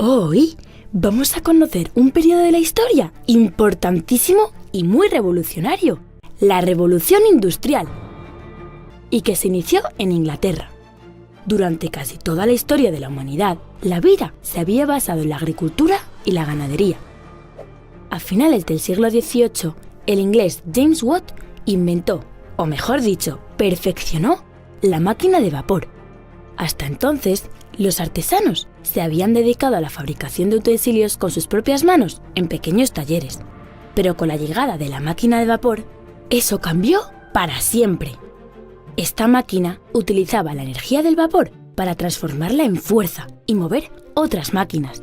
Hoy vamos a conocer un periodo de la historia importantísimo y muy revolucionario, la Revolución Industrial, y que se inició en Inglaterra. Durante casi toda la historia de la humanidad, la vida se había basado en la agricultura y la ganadería. A finales del siglo XVIII, el inglés James Watt inventó, o mejor dicho, perfeccionó, la máquina de vapor. Hasta entonces, los artesanos se habían dedicado a la fabricación de utensilios con sus propias manos en pequeños talleres. Pero con la llegada de la máquina de vapor, eso cambió para siempre. Esta máquina utilizaba la energía del vapor para transformarla en fuerza y mover otras máquinas.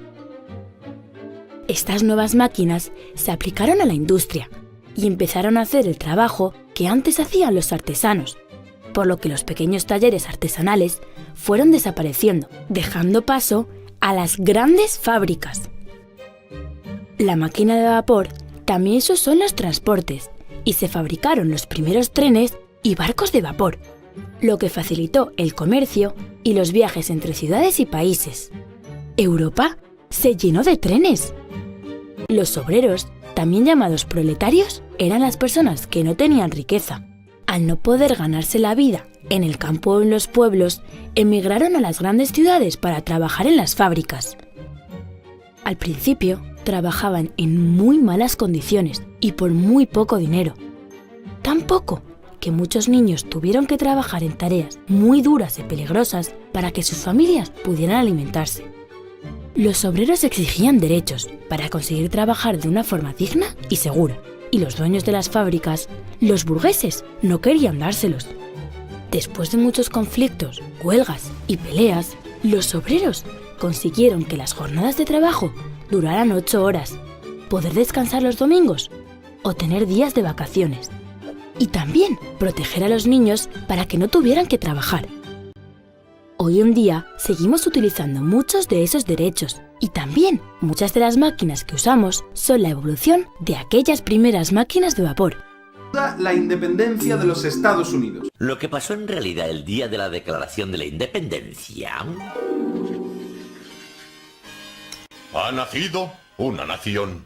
Estas nuevas máquinas se aplicaron a la industria y empezaron a hacer el trabajo que antes hacían los artesanos, por lo que los pequeños talleres artesanales fueron desapareciendo, dejando paso a las grandes fábricas. La máquina de vapor también se usó en los transportes y se fabricaron los primeros trenes y barcos de vapor, lo que facilitó el comercio y los viajes entre ciudades y países. Europa se llenó de trenes. Los obreros, también llamados proletarios, eran las personas que no tenían riqueza. Al no poder ganarse la vida en el campo o en los pueblos, emigraron a las grandes ciudades para trabajar en las fábricas. Al principio, trabajaban en muy malas condiciones y por muy poco dinero. Tan poco que muchos niños tuvieron que trabajar en tareas muy duras y peligrosas para que sus familias pudieran alimentarse. Los obreros exigían derechos para conseguir trabajar de una forma digna y segura, y los dueños de las fábricas, los burgueses, no querían dárselos. Después de muchos conflictos, huelgas y peleas, los obreros consiguieron que las jornadas de trabajo duraran 8 horas, poder descansar los domingos o tener días de vacaciones, y también proteger a los niños para que no tuvieran que trabajar. Hoy en día seguimos utilizando muchos de esos derechos y también muchas de las máquinas que usamos son la evolución de aquellas primeras máquinas de vapor. La independencia de los Estados Unidos. Lo que pasó en realidad el día de la Declaración de la Independencia. Ha nacido una nación.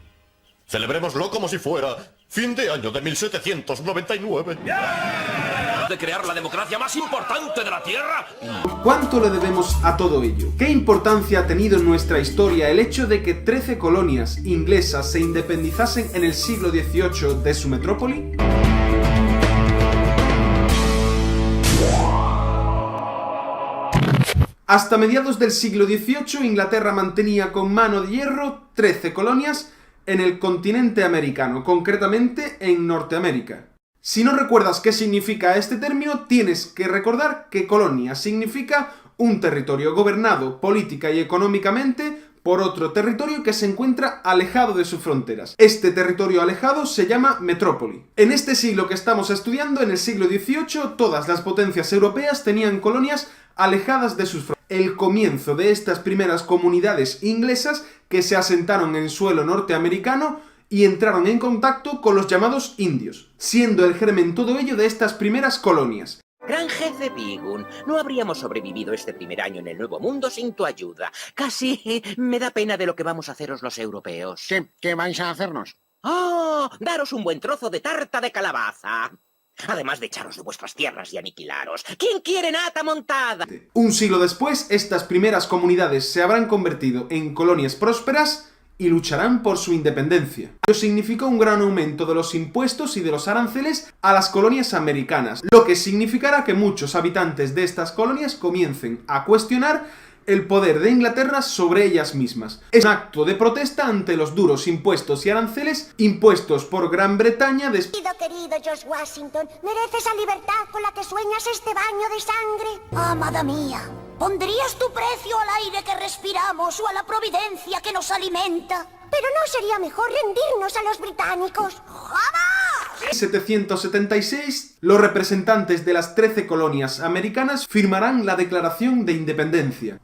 Celebrémoslo como si fuera fin de año de 1799. De crear la democracia más importante de la Tierra. ¿Cuánto le debemos a todo ello? ¿Qué importancia ha tenido en nuestra historia el hecho de que 13 colonias inglesas se independizasen en el siglo XVIII de su metrópoli? Hasta mediados del siglo XVIII, Inglaterra mantenía con mano de hierro 13 colonias en el continente americano, concretamente en Norteamérica. Si no recuerdas qué significa este término, tienes que recordar que colonia significa un territorio gobernado política y económicamente por otro territorio que se encuentra alejado de sus fronteras. Este territorio alejado se llama metrópoli. En este siglo que estamos estudiando, en el siglo XVIII, todas las potencias europeas tenían colonias alejadas de sus fronteras. El comienzo de estas primeras comunidades inglesas que se asentaron en suelo norteamericano y entraron en contacto con los llamados indios, siendo el germen todo ello de estas primeras colonias. Gran jefe Bigun, no habríamos sobrevivido este primer año en el Nuevo Mundo sin tu ayuda. Casi me da pena de lo que vamos a haceros los europeos. ¿Qué vais a hacernos? ¡Oh! Daros un buen trozo de tarta de calabaza. Además de echaros de vuestras tierras y aniquilaros. ¿Quién quiere nata montada? Un siglo después, estas primeras comunidades se habrán convertido en colonias prósperas y lucharán por su independencia. Ello significó un gran aumento de los impuestos y de los aranceles a las colonias americanas, lo que significará que muchos habitantes de estas colonias comiencen a cuestionar el poder de Inglaterra sobre ellas mismas. Es un acto de protesta ante los duros impuestos y aranceles impuestos por Gran Bretaña Querido George Washington, mereces la libertad con la que sueñas este baño de sangre. Amada mía, ¿pondrías tu precio al aire que respiramos o a la providencia que nos alimenta? ¿Pero no sería mejor rendirnos a los británicos? ¡Jamás! En 1776, los representantes de las 13 colonias americanas firmarán la Declaración de Independencia.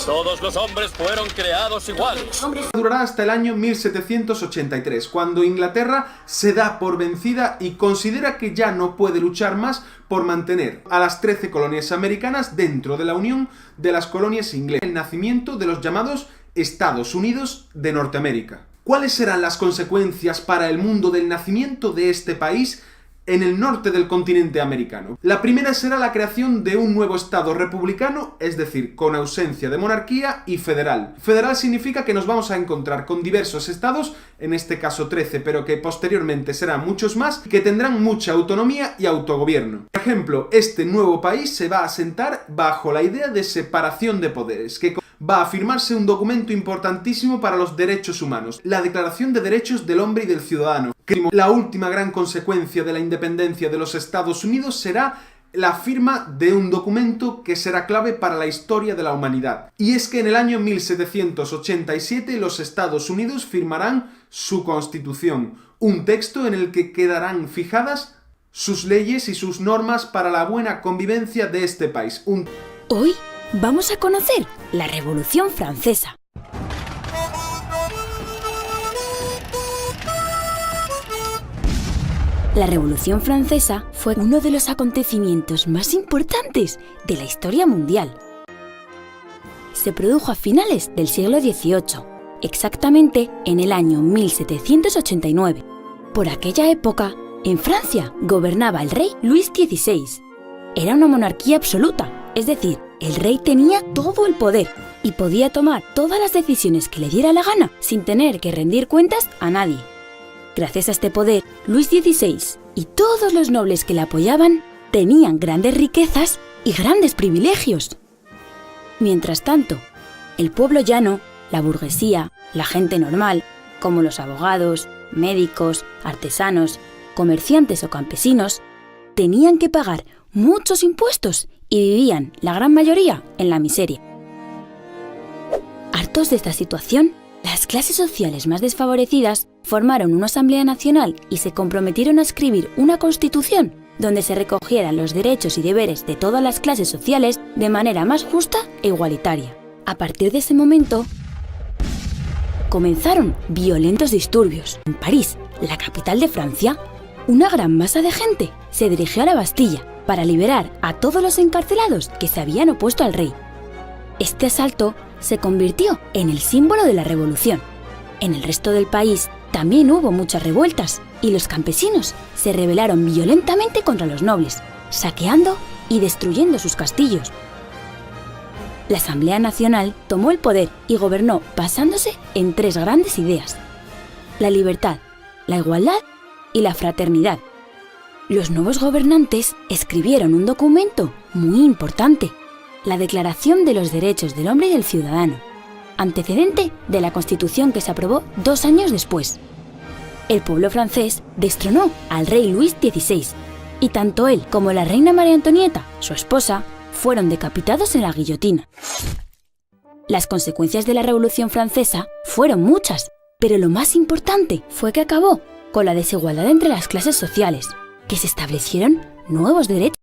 Todos los hombres fueron creados iguales. Durará hasta el año 1783, cuando Inglaterra se da por vencida y considera que ya no puede luchar más por mantener a las 13 colonias americanas dentro de la unión de las colonias inglesas. El nacimiento de los llamados Estados Unidos de Norteamérica. ¿Cuáles serán las consecuencias para el mundo del nacimiento de este país en el norte del continente americano? La primera será la creación de un nuevo estado republicano, es decir, con ausencia de monarquía, y federal. Federal significa que nos vamos a encontrar con diversos estados, en este caso 13, pero que posteriormente serán muchos más, que tendrán mucha autonomía y autogobierno. Por ejemplo, este nuevo país se va a asentar bajo la idea de separación de poderes, que va a firmarse un documento importantísimo para los derechos humanos, la Declaración de Derechos del Hombre y del Ciudadano. La última gran consecuencia de la independencia de los Estados Unidos será la firma de un documento que será clave para la historia de la humanidad. Y es que en el año 1787 los Estados Unidos firmarán su Constitución, un texto en el que quedarán fijadas sus leyes y sus normas para la buena convivencia de este país. Hoy vamos a conocer la Revolución Francesa. La Revolución Francesa fue uno de los acontecimientos más importantes de la historia mundial. Se produjo a finales del siglo XVIII, exactamente en el año 1789. Por aquella época, en Francia gobernaba el rey Luis XVI. Era una monarquía absoluta, es decir, el rey tenía todo el poder y podía tomar todas las decisiones que le diera la gana sin tener que rendir cuentas a nadie. Gracias a este poder, Luis XVI y todos los nobles que le apoyaban tenían grandes riquezas y grandes privilegios. Mientras tanto, el pueblo llano, la burguesía, la gente normal, como los abogados, médicos, artesanos, comerciantes o campesinos, tenían que pagar muchos impuestos y vivían, la gran mayoría, en la miseria. Hartos de esta situación, las clases sociales más desfavorecidas formaron una Asamblea Nacional y se comprometieron a escribir una Constitución donde se recogieran los derechos y deberes de todas las clases sociales de manera más justa e igualitaria. A partir de ese momento, comenzaron violentos disturbios. En París, la capital de Francia, una gran masa de gente se dirigió a la Bastilla para liberar a todos los encarcelados que se habían opuesto al rey. Este asalto se convirtió en el símbolo de la revolución. En el resto del país también hubo muchas revueltas y los campesinos se rebelaron violentamente contra los nobles, saqueando y destruyendo sus castillos. La Asamblea Nacional tomó el poder y gobernó basándose en tres grandes ideas: la libertad, la igualdad y la fraternidad. Los nuevos gobernantes escribieron un documento muy importante, la Declaración de los Derechos del Hombre y del Ciudadano, antecedente de la Constitución que se aprobó 2 años después. El pueblo francés destronó al rey Luis XVI, y tanto él como la reina María Antonieta, su esposa, fueron decapitados en la guillotina. Las consecuencias de la Revolución Francesa fueron muchas, pero lo más importante fue que acabó con la desigualdad entre las clases sociales, que se establecieron nuevos derechos.